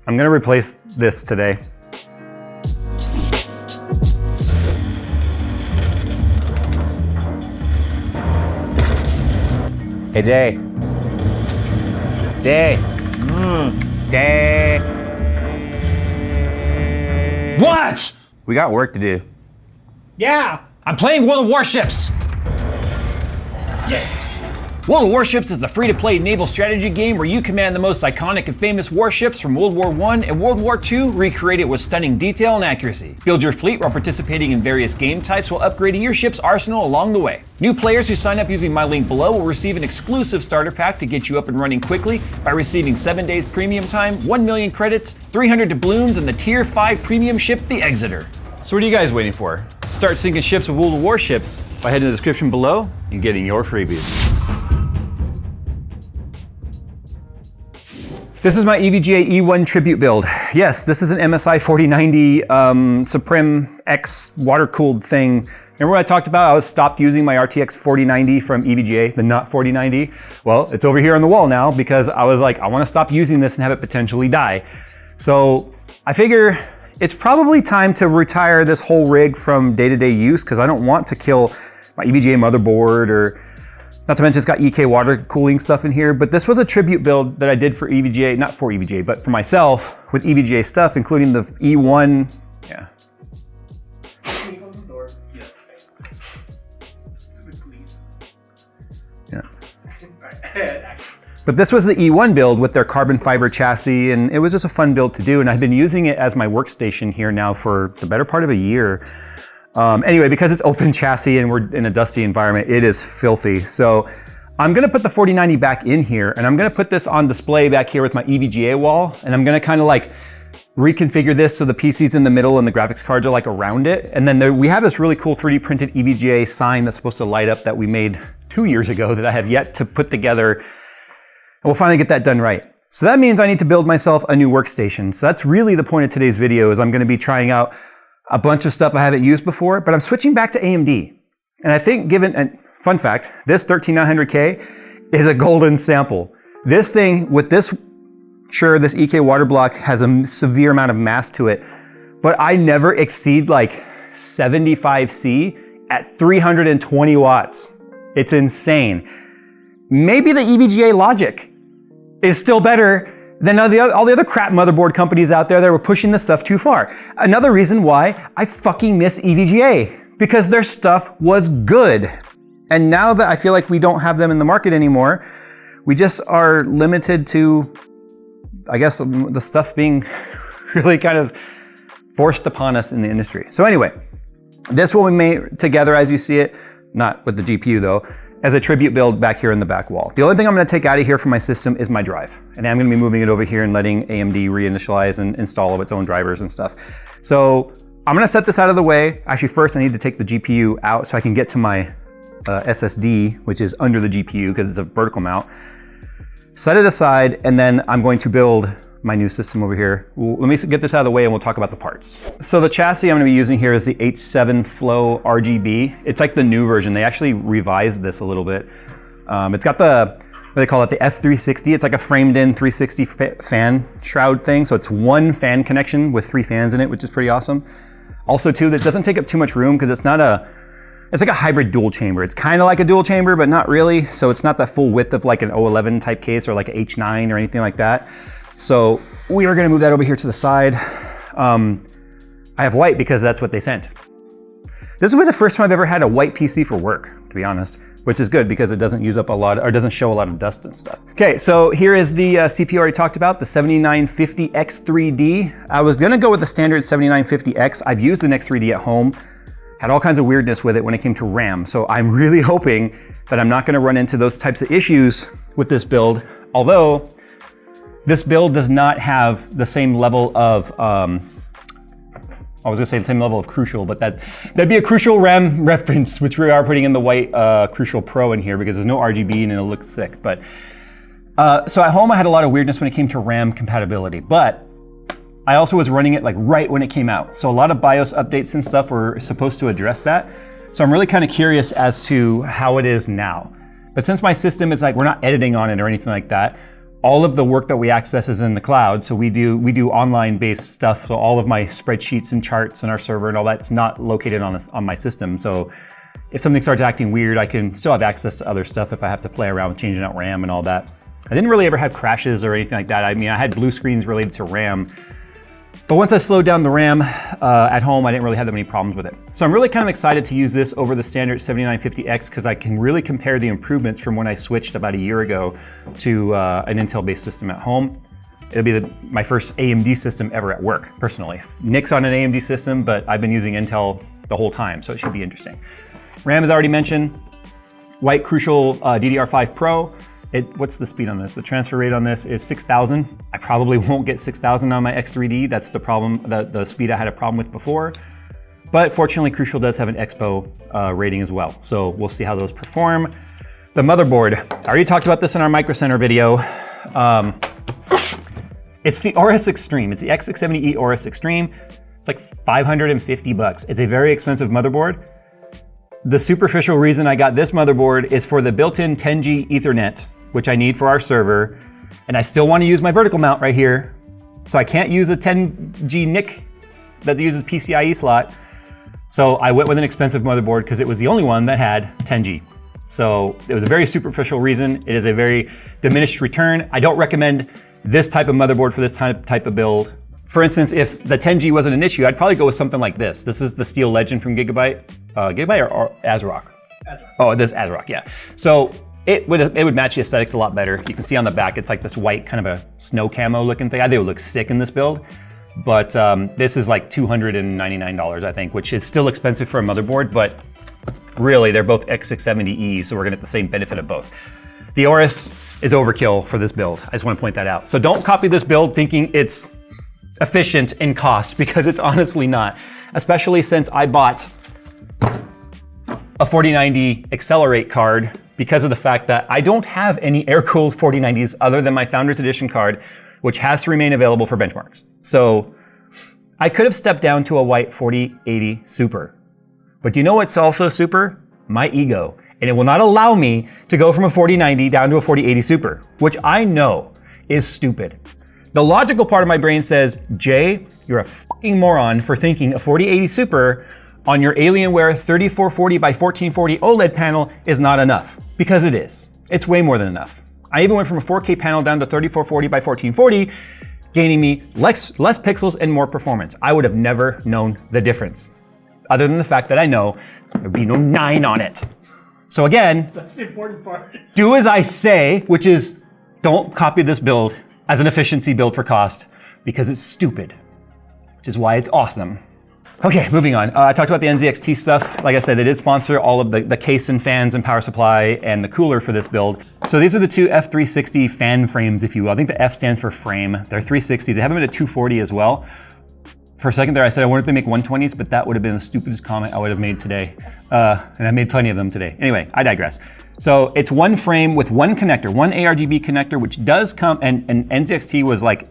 I'm gonna replace this today. Hey, Jay. Jay. Jay. What? We got work to do. Yeah, I'm playing World of Warships. Yeah. World of Warships is the free-to-play naval strategy game where you command the most iconic and famous warships from World War I and World War II, recreated with stunning detail and accuracy. Build your fleet while participating in various game types while upgrading your ship's arsenal along the way. New players who sign up using my link below will receive an exclusive starter pack to get you up and running quickly by receiving 7 days premium time, 1 million credits, 300 doubloons, and the Tier 5 premium ship, the Exeter. So what are you guys waiting for? Start sinking ships with World of Warships by heading to the description below and getting your freebies. This is my EVGA E1 tribute build. Yes, this is an MSI 4090 Supreme X water-cooled thing. Remember what I talked about? I stopped using my RTX 4090 from EVGA, the not 4090. Well, it's over here on the wall now because I was like, I want to stop using this and have it potentially die. So I figure it's probably time to retire this whole rig from day-to-day use because I don't want to kill my EVGA motherboard, or not to mention it's got EK water cooling stuff in here. But this was a tribute build that I did for EVGA, not for EVGA, but for myself with EVGA stuff, including the E1. Yeah. Can you close the door? Yeah. Yeah. But this was the E1 build with their carbon fiber chassis, and it was just a fun build to do. And I've been using it as my workstation here now for the better part of a year. Anyway, because it's open chassis and we're in a dusty environment, it is filthy. So I'm gonna put the 4090 back in here, and I'm gonna put this on display back here with my EVGA wall, and I'm gonna kind of like reconfigure this so the PC's in the middle and the graphics cards are like around it. And then we have this really cool 3D printed EVGA sign that's supposed to light up that we made 2 years ago that I have yet to put together. And we'll finally get that done right. So that means I need to build myself a new workstation. So that's really the point of today's video, is I'm gonna be trying out a bunch of stuff I haven't used before, but I'm switching back to AMD. And I think, given, and fun fact, this 13900K is a golden sample. This thing with this, sure, this EK water block has a severe amount of mass to it, but I never exceed like 75C at 320 watts. It's insane. Maybe the EVGA logic is still better than all the other crap motherboard companies out there that were pushing this stuff too far. Another reason why I fucking miss EVGA, because their stuff was good. And now that I feel like we don't have them in the market anymore, we just are limited to, I guess, the stuff being really kind of forced upon us in the industry. So anyway, this one we made together as you see it, not with the GPU though, as a tribute build back here in the back wall. The only thing I'm gonna take out of here from my system is my drive. And I'm gonna be moving it over here and letting AMD reinitialize and install all its own drivers and stuff. So I'm gonna set this out of the way. Actually, first I need to take the GPU out so I can get to my SSD, which is under the GPU because it's a vertical mount. Set it aside, and then I'm going to build my new system over here. Let me get this out of the way and we'll talk about the parts. So the chassis I'm gonna be using here is the H7 Flow RGB. It's like the new version. They actually revised this a little bit. It's got the, what do they call it, the F360. It's like a framed in 360 fan shroud thing. So it's one fan connection with 3 fans in it, which is pretty awesome. Also too, that doesn't take up too much room because it's not it's like a hybrid dual chamber. It's kind of like a dual chamber, but not really. So it's not the full width of like an O11 type case or like an H9 or anything like that. So we are gonna move that over here to the side. I have white because that's what they sent. This will be the first time I've ever had a white PC for work, to be honest, which is good because it doesn't use up a lot, or doesn't show a lot of dust and stuff. Okay, so here is the CPU I already talked about, the 7950X3D. I was gonna go with the standard 7950X. I've used an X3D at home, had all kinds of weirdness with it when it came to RAM. So I'm really hoping that I'm not gonna run into those types of issues with this build, although this build does not have the same level of, I was gonna say the same level of Crucial, but that'd be a Crucial RAM reference, which we are putting in the white Crucial Pro in here because there's no RGB and it'll look sick. But so at home I had a lot of weirdness when it came to RAM compatibility, but I also was running it like right when it came out. So a lot of BIOS updates and stuff were supposed to address that. So I'm really kind of curious as to how it is now. But since my system is like, we're not editing on it or anything like that, all of the work that we access is in the cloud. So we do online based stuff. So all of my spreadsheets and charts and our server and all that's not located on my system. So if something starts acting weird, I can still have access to other stuff if I have to play around with changing out RAM and all that. I didn't really ever have crashes or anything like that. I mean, I had blue screens related to RAM, but once I slowed down the RAM at home, I didn't really have that many problems with it. So I'm really kind of excited to use this over the standard 7950X because I can really compare the improvements from when I switched about a year ago to an Intel-based system at home. It'll be my first AMD system ever at work, personally. Nick's on an AMD system, but I've been using Intel the whole time, so it should be interesting. RAM is already mentioned. White Crucial DDR5 Pro. What's the speed on this? The transfer rate on this is 6,000. I probably won't get 6,000 on my X3D. That's the problem, the speed I had a problem with before. But fortunately, Crucial does have an Expo rating as well. So we'll see how those perform. The motherboard, I already talked about this in our Micro Center video. It's the Aorus Extreme. It's the X670E Aorus Extreme. It's like 550 bucks. It's a very expensive motherboard. The superficial reason I got this motherboard is for the built-in 10G Ethernet, which I need for our server. And I still want to use my vertical mount right here. So I can't use a 10G NIC that uses PCIe slot. So I went with an expensive motherboard because it was the only one that had 10G. So it was a very superficial reason. It is a very diminished return. I don't recommend this type of motherboard for this type of build. For instance, if the 10G wasn't an issue, I'd probably go with something like this. This is the Steel Legend from Gigabyte. Gigabyte or ASRock? ASRock. Oh, this is ASRock, yeah. So it would match the aesthetics a lot better. You can see on the back, it's like this white kind of a snow camo looking thing. I think it would look sick in this build. But this is like $299, I think, which is still expensive for a motherboard, but really they're both X670E, so we're gonna get the same benefit of both. The Aorus is overkill for this build. I just wanna point that out. So don't copy this build thinking it's efficient in cost, because it's honestly not, especially since I bought a 4090 Accelerate card because of the fact that I don't have any air-cooled 4090s other than my Founders Edition card, which has to remain available for benchmarks. So I could have stepped down to a white 4080 Super. But do you know what's also super? My ego. And it will not allow me to go from a 4090 down to a 4080 Super, which I know is stupid. The logical part of my brain says, Jay, you're a fucking moron for thinking a 4080 Super on your Alienware 3440 by 1440 OLED panel is not enough. Because it is. It's way more than enough. I even went from a 4K panel down to 3440 by 1440, gaining me less pixels and more performance. I would have never known the difference, other than the fact that I know there'd be no 9 on it. So again, that's the important part. Do as I say, which is don't copy this build as an efficiency build for cost, because it's stupid, which is why it's awesome. Okay, moving on. I talked about the NZXT stuff. Like I said, they did sponsor all of the case and fans and power supply and the cooler for this build. So these are the two F360 fan frames, if you will. I think the F stands for frame. They're 360s. They have them at a 240 as well. For a second there, I said I wanted to make 120s, but that would have been the stupidest comment I would have made today. And I made plenty of them today. Anyway, I digress. So it's one frame with one connector, one ARGB connector, which does come, and NZXT was like,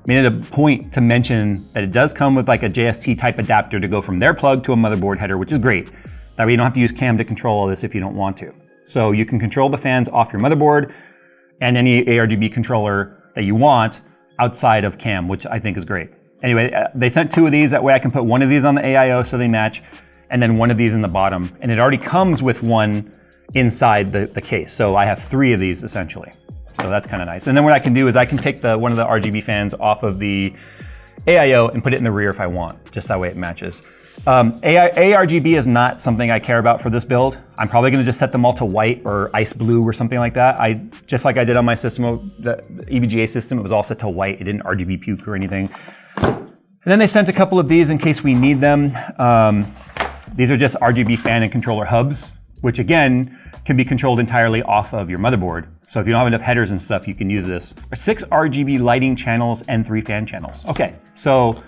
made it a point to mention that it does come with like a JST type adapter to go from their plug to a motherboard header, which is great. That way you don't have to use cam to control all this if you don't want to. So you can control the fans off your motherboard and any ARGB controller that you want outside of cam, which I think is great. Anyway, they sent 2 of these. That way I can put one of these on the AIO so they match, and then one of these in the bottom. And it already comes with one inside the case. So I have 3 of these essentially. So that's kind of nice. And then what I can do is I can take one of the RGB fans off of the AIO and put it in the rear if I want, just that way it matches. ARGB is not something I care about for this build. I'm probably gonna just set them all to white or ice blue or something like that. Just like I did on my system, the EVGA system, it was all set to white. It didn't RGB puke or anything. And then they sent a couple of these in case we need them. These are just RGB fan and controller hubs, which again, can be controlled entirely off of your motherboard. So if you don't have enough headers and stuff, you can use this. 6 RGB lighting channels and 3 fan channels. Okay, so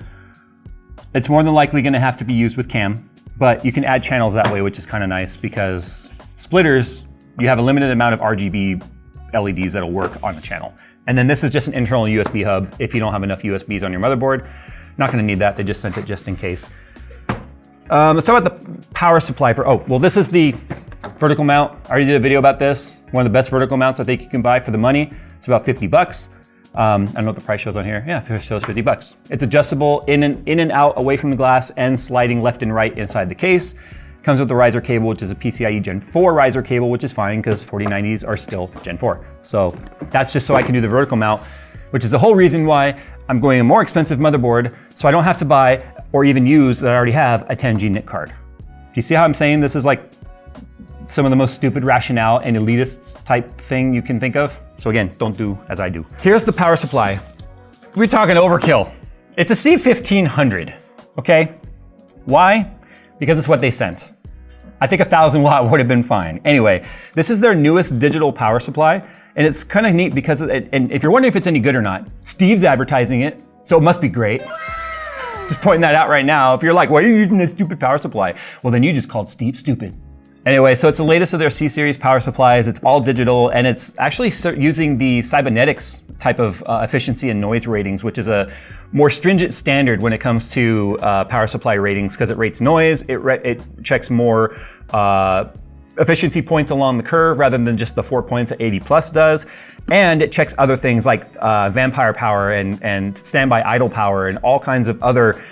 it's more than likely gonna have to be used with cam, but you can add channels that way, which is kind of nice because splitters, you have a limited amount of RGB LEDs that'll work on the channel. And then this is just an internal USB hub if you don't have enough USBs on your motherboard. Not gonna need that, they just sent it just in case. Let's talk about the power supply for, this is the vertical mount. I already did a video about this. One of the best vertical mounts I think you can buy for the money. It's about 50 bucks. I don't know what the price shows on here. Yeah, it shows 50 bucks. It's adjustable in and out away from the glass and sliding left and right inside the case. Comes with the riser cable, which is a PCIe Gen 4 riser cable, which is fine because 4090s are still Gen 4. So that's just so I can do the vertical mount, which is the whole reason why I'm going a more expensive motherboard, so I don't have to buy or even use that I already have a 10G NIC card. Do you see how I'm saying this is like some of the most stupid rationale and elitist type thing you can think of? So again, don't do as I do. Here's the power supply. We're talking overkill. It's a C1500, okay? Why? Because it's what they sent. I think 1,000 watt would have been fine. Anyway, this is their newest digital power supply, and it's kind of neat because, and if you're wondering if it's any good or not, Steve's advertising it, so it must be great. Just pointing that out right now. If you're like, why are you using this stupid power supply? Well, then you just called Steve stupid. Anyway, so it's the latest of their C-series power supplies. It's all digital, and it's actually using the cybernetics type of efficiency and noise ratings, which is a more stringent standard when it comes to power supply ratings because it rates noise, it checks more efficiency points along the curve rather than just the 4 points that 80 plus does, and it checks other things like vampire power and standby idle power and all kinds of other,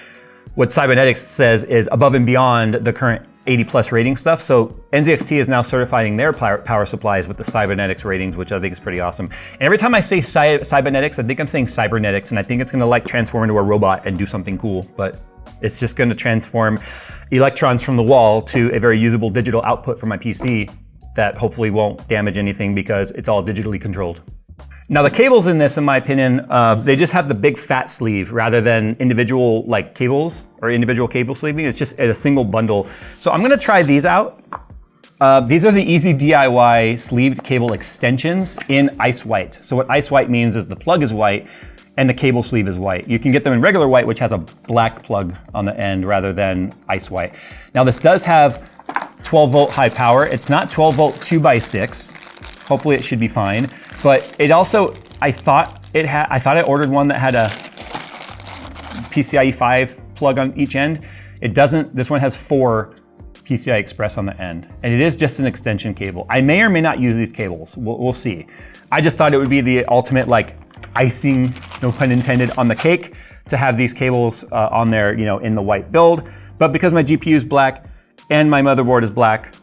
what cybernetics says is above and beyond the current 80 plus rating stuff. So NZXT is now certifying their power supplies with the cybernetics ratings, which I think is pretty awesome. And every time I say cybernetics, I think I'm saying cybernetics, and I think it's gonna like transform into a robot and do something cool, but it's just gonna transform electrons from the wall to a very usable digital output for my PC that hopefully won't damage anything because it's all digitally controlled. Now the cables in this, in my opinion, they just have the big fat sleeve rather than individual like cables or individual cable sleeving. It's just a single bundle. So I'm gonna try these out. These are the easy DIY sleeved cable extensions in ice white. So what ice white means is the plug is white and the cable sleeve is white. You can get them in regular white, which has a black plug on the end rather than ice white. Now this does have 12 volt high power. It's not 12 volt 2x6. Hopefully it should be fine. But it also, I thought I ordered one that had a PCIe 5 plug on each end. It doesn't, this one has 4 PCI Express on the end. And it is just an extension cable. I may or may not use these cables, we'll see. I just thought it would be the ultimate like icing, no pun intended, on the cake to have these cables on there, you know, in the white build. But because my GPU is black and my motherboard is black,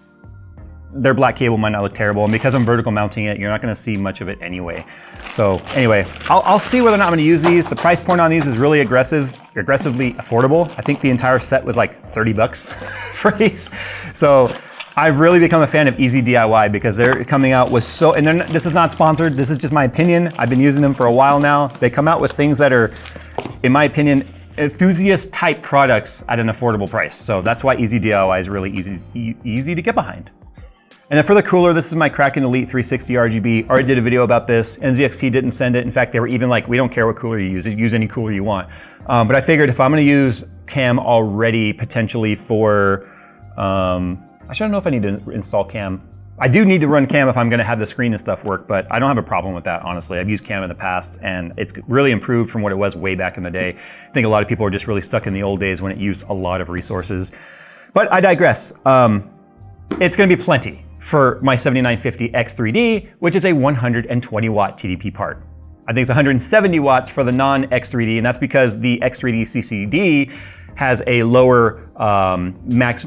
their black cable might not look terrible, and because I'm vertical mounting it, you're not gonna see much of it anyway. So anyway, I'll see whether or not I'm gonna use these. The price point on these is really aggressively affordable. I think the entire set was like 30 bucks for these. So I've really become a fan of Easy DIY because they're coming out with so, and this is not sponsored, this is just my opinion. I've been using them for a while now. They come out with things that are, in my opinion, enthusiast type products at an affordable price. So that's why Easy DIY is really easy to get behind. And then for the cooler, this is my Kraken Elite 360 RGB. Already did a video about this. NZXT didn't send it. In fact, they were even like, we don't care what cooler you use any cooler you want. But I figured if I'm gonna use cam already potentially for, I don't know if I need to install cam. I do need to run cam if I'm gonna have the screen and stuff work, but I don't have a problem with that, honestly. I've used cam in the past and it's really improved from what it was way back in the day. I think a lot of people are just really stuck in the old days when it used a lot of resources. But I digress. It's gonna be plenty for my 7950 X3D, which is a 120 watt TDP part. I think it's 170 watts for the non-X3D, and that's because the X3D CCD has a lower max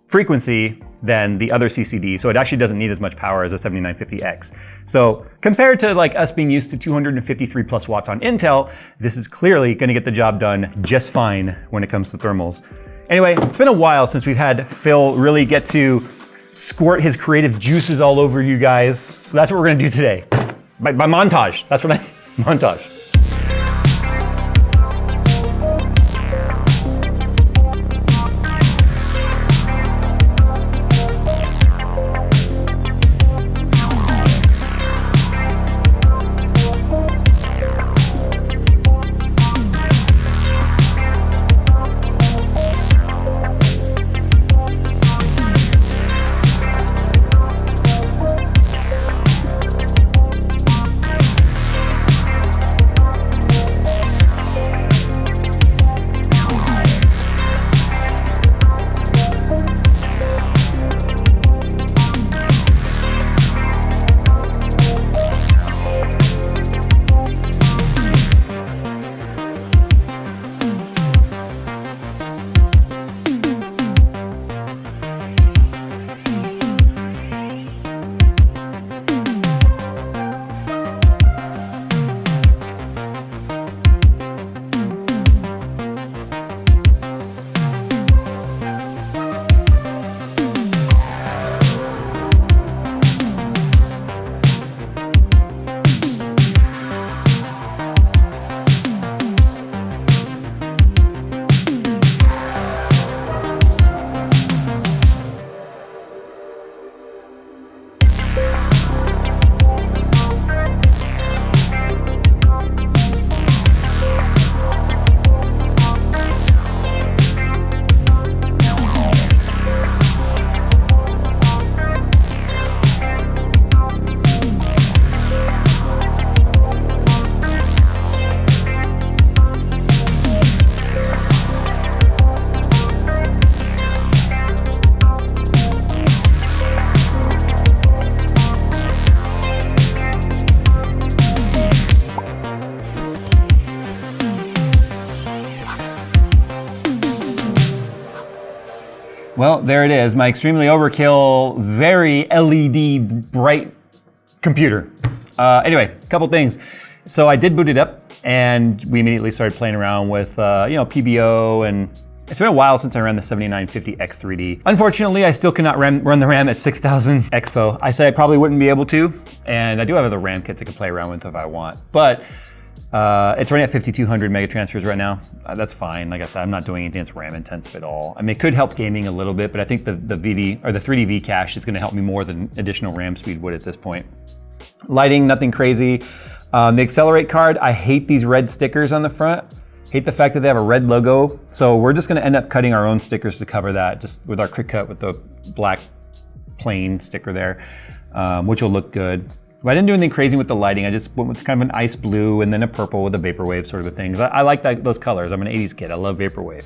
frequency than the other CCD, so it actually doesn't need as much power as a 7950X. So compared to like us being used to 253 plus watts on Intel, this is clearly gonna get the job done just fine when it comes to thermals. Anyway, it's been a while since we've had Phil really get to squirt his creative juices all over you guys. So that's what we're gonna do today. By montage, that's what montage. Well, there it is. My extremely overkill, very LED bright computer. Anyway, a couple things. So I did boot it up and we immediately started playing around with, PBO, and it's been a while since I ran the 7950X3D. Unfortunately, I still cannot run the RAM at 6000 Expo. I said I probably wouldn't be able to, and I do have other RAM kits I could play around with if I want, but it's running at 5200 mega transfers right now. That's fine. Like I said, I'm not doing anything that's RAM intensive at all. I mean, it could help gaming a little bit, but I think the 3D V cache is going to help me more than additional RAM speed would at this point. Lighting, nothing crazy. The Accelerate card, I hate these red stickers on the front. Hate the fact that they have a red logo. So we're just going to end up cutting our own stickers to cover that, just with our quick cut with the black plain sticker there, which will look good. But I didn't do anything crazy with the lighting. I just went with kind of an ice blue and then a purple with a vaporwave sort of a thing. I like those colors. I'm an 80s kid. I love vaporwave.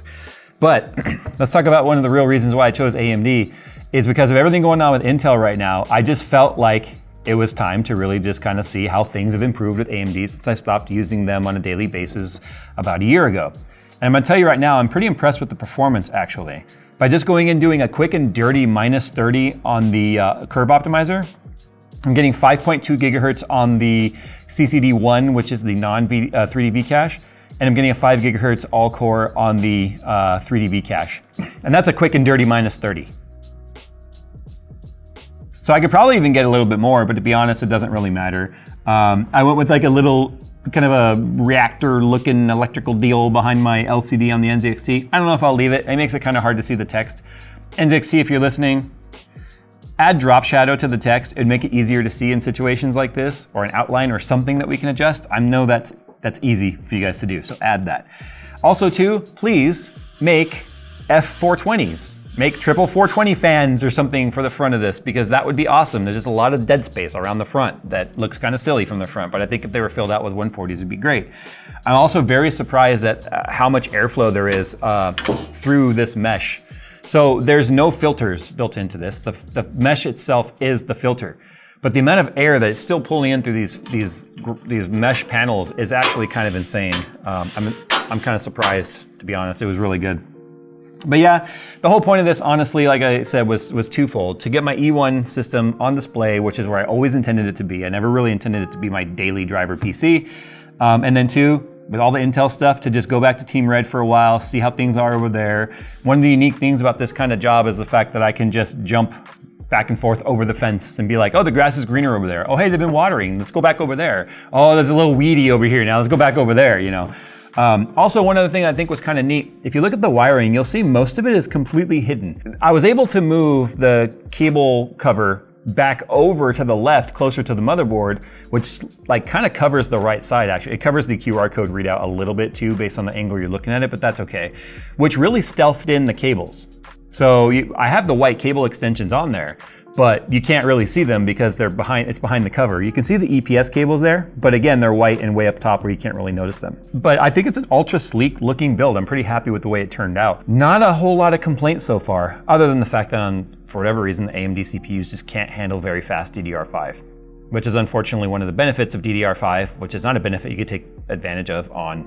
But let's talk about one of the real reasons why I chose AMD is because of everything going on with Intel right now. I just felt like it was time to really just kind of see how things have improved with AMD since I stopped using them on a daily basis about a year ago. And I'm gonna tell you right now, I'm pretty impressed with the performance actually. By just going and doing a quick and dirty -30 on the curve optimizer, I'm getting 5.2 gigahertz on the CCD1, which is the non-3D V cache, and I'm getting a 5 gigahertz all core on the 3D V cache. And that's a quick and dirty -30. So I could probably even get a little bit more, but to be honest, it doesn't really matter. I went with like a little kind of a reactor looking electrical deal behind my LCD on the NZXT. I don't know if I'll leave it. It makes it kind of hard to see the text. NZXT, if you're listening, add drop shadow to the text. It'd make it easier to see in situations like this, or an outline or something that we can adjust. I know that's easy for you guys to do, so add that. Also too, please make F420s. Make triple 420 fans or something for the front of this, because that would be awesome. There's just a lot of dead space around the front that looks kind of silly from the front, but I think if they were filled out with 140s, it'd be great. I'm also very surprised at how much airflow there is through this mesh. So there's no filters built into this. The mesh itself is the filter, but the amount of air that it's still pulling in through these mesh panels is actually kind of insane. I'm kind of surprised, to be honest. It was really good. But yeah, the whole point of this, honestly, like I said, was twofold. To get my E1 system on display, which is where I always intended it to be. I never really intended it to be my daily driver PC. And then two, with all the Intel stuff, to just go back to Team Red for a while, see how things are over there. One of the unique things about this kind of job is the fact that I can just jump back and forth over the fence and be like, oh, the grass is greener over there. Oh, hey, they've been watering. Let's go back over there. Oh, there's a little weedy over here. Now let's go back over there, you know. Also, one other thing I think was kind of neat, if you look at the wiring, you'll see most of it is completely hidden. I was able to move the cable cover back over to the left, closer to the motherboard, which like kind of covers the right side actually. It covers the QR code readout a little bit too, based on the angle you're looking at it, but that's okay. Which really stealthed in the cables. So I have the white cable extensions on there, but you can't really see them because it's behind the cover. You can see the EPS cables there, but again, they're white and way up top where you can't really notice them. But I think it's an ultra sleek looking build. I'm pretty happy with the way it turned out. Not a whole lot of complaints so far, other than the fact that for whatever reason, the AMD CPUs just can't handle very fast DDR5, which is unfortunately one of the benefits of DDR5, which is not a benefit you could take advantage of on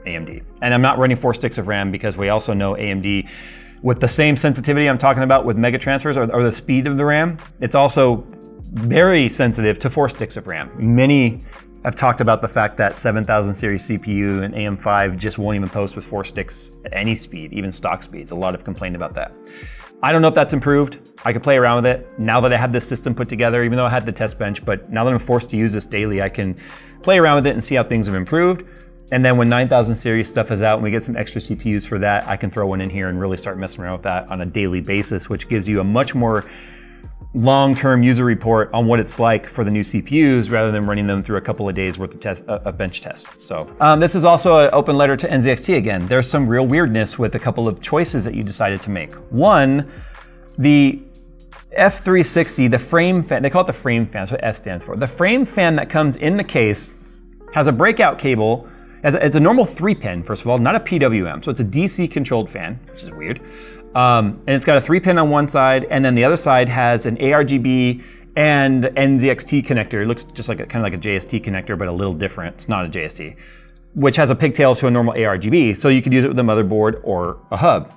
AMD. And I'm not running 4 sticks of RAM because we also know AMD, with the same sensitivity I'm talking about with mega transfers or the speed of the RAM, it's also very sensitive to 4 sticks of RAM. Many have talked about the fact that 7000 series CPU and AM5 just won't even post with 4 sticks at any speed, even stock speeds. A lot have complained about that. I don't know if that's improved. I could play around with it. Now that I have this system put together, even though I had the test bench, but now that I'm forced to use this daily, I can play around with it and see how things have improved. And then when 9000 series stuff is out and we get some extra CPUs for that, I can throw one in here and really start messing around with that on a daily basis, which gives you a much more long-term user report on what it's like for the new CPUs rather than running them through a couple of days worth of bench tests. So this is also an open letter to NZXT again. There's some real weirdness with a couple of choices that you decided to make. One, the F360, the frame fan, they call it the frame fan, that's what F stands for. The frame fan that comes in the case has a breakout cable. It's a normal 3-pin, first of all, not a PWM. So it's a DC controlled fan, which is weird. And it's got a 3-pin on one side, and then the other side has an ARGB and NZXT connector. It looks just like kind of like a JST connector, but a little different. It's not a JST, which has a pigtail to a normal ARGB. So you could use it with a motherboard or a hub.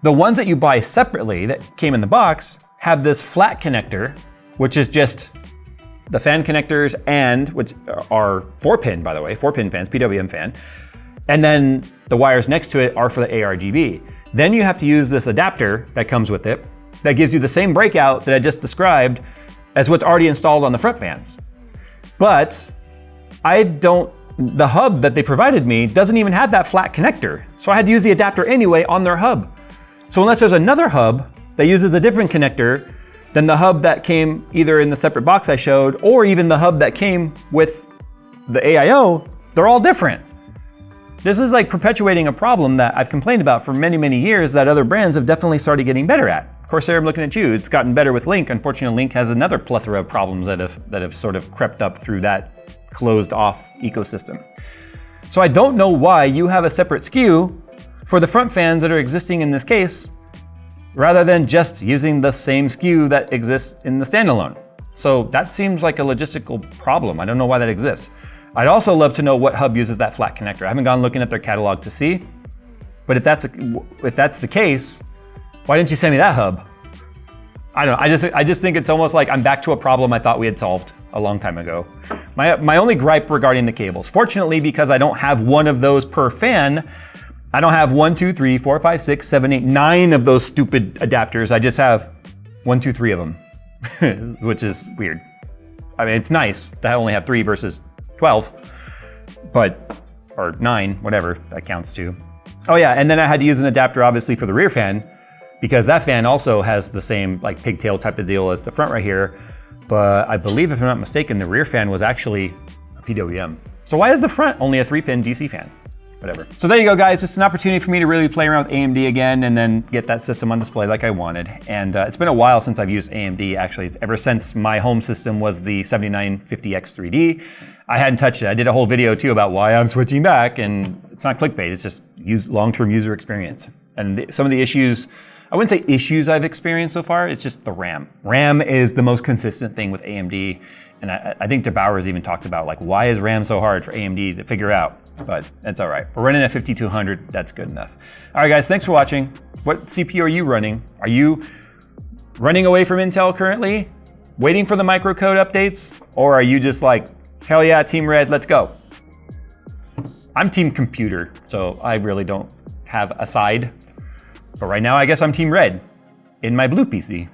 The ones that you buy separately that came in the box have this flat connector, which is just the fan connectors, and which are 4-pin, by the way, 4-pin fans, PWM fan. And then the wires next to it are for the ARGB. Then you have to use this adapter that comes with it that gives you the same breakout that I just described as what's already installed on the front fans. But the hub that they provided me doesn't even have that flat connector. So I had to use the adapter anyway on their hub. So unless there's another hub that uses a different connector than the hub that came either in the separate box I showed, or even the hub that came with the AIO, they're all different. This is like perpetuating a problem that I've complained about for many, many years that other brands have definitely started getting better at. Corsair, I'm looking at you. It's gotten better with Link. Unfortunately, Link has another plethora of problems that have sort of crept up through that closed off ecosystem. So I don't know why you have a separate SKU for the front fans that are existing in this case, rather than just using the same SKU that exists in the standalone. So that seems like a logistical problem. I don't know why that exists. I'd also love to know what hub uses that flat connector. I haven't gone looking at their catalog to see, but if that's the case, why didn't you send me that hub? I don't know, I just think it's almost like I'm back to a problem I thought we had solved a long time ago. My only gripe regarding the cables, fortunately, because I don't have one of those per fan, I don't have 1, 2, 3, 4, 5, 6, 7, 8, 9 of those stupid adapters. I just have 1, 2, 3 of them, which is weird. I mean, it's nice to only have 3 versus 12, or 9, whatever that counts to. Oh yeah, and then I had to use an adapter obviously for the rear fan, because that fan also has the same like pigtail type of deal as the front right here. But I believe, if I'm not mistaken, the rear fan was actually a PWM. So why is the front only a 3-pin DC fan? Whatever. So there you go, guys. It's an opportunity for me to really play around with AMD again and then get that system on display like I wanted. And it's been a while since I've used AMD, actually. Ever since my home system was the 7950X 3D, I hadn't touched it. I did a whole video too about why I'm switching back, and it's not clickbait. It's just long-term user experience. And some of the issues, I wouldn't say issues I've experienced so far, it's just the RAM. RAM is the most consistent thing with AMD. And I think DeBauer's even talked about, like, why is RAM so hard for AMD to figure out? But it's all right. We're running at 5200, that's good enough. All right, guys, thanks for watching. What CPU are you running? Are you running away from Intel currently, waiting for the microcode updates? Or are you just like, hell yeah, Team Red, let's go? I'm Team Computer, so I really don't have a side. But right now, I guess I'm Team Red in my blue PC.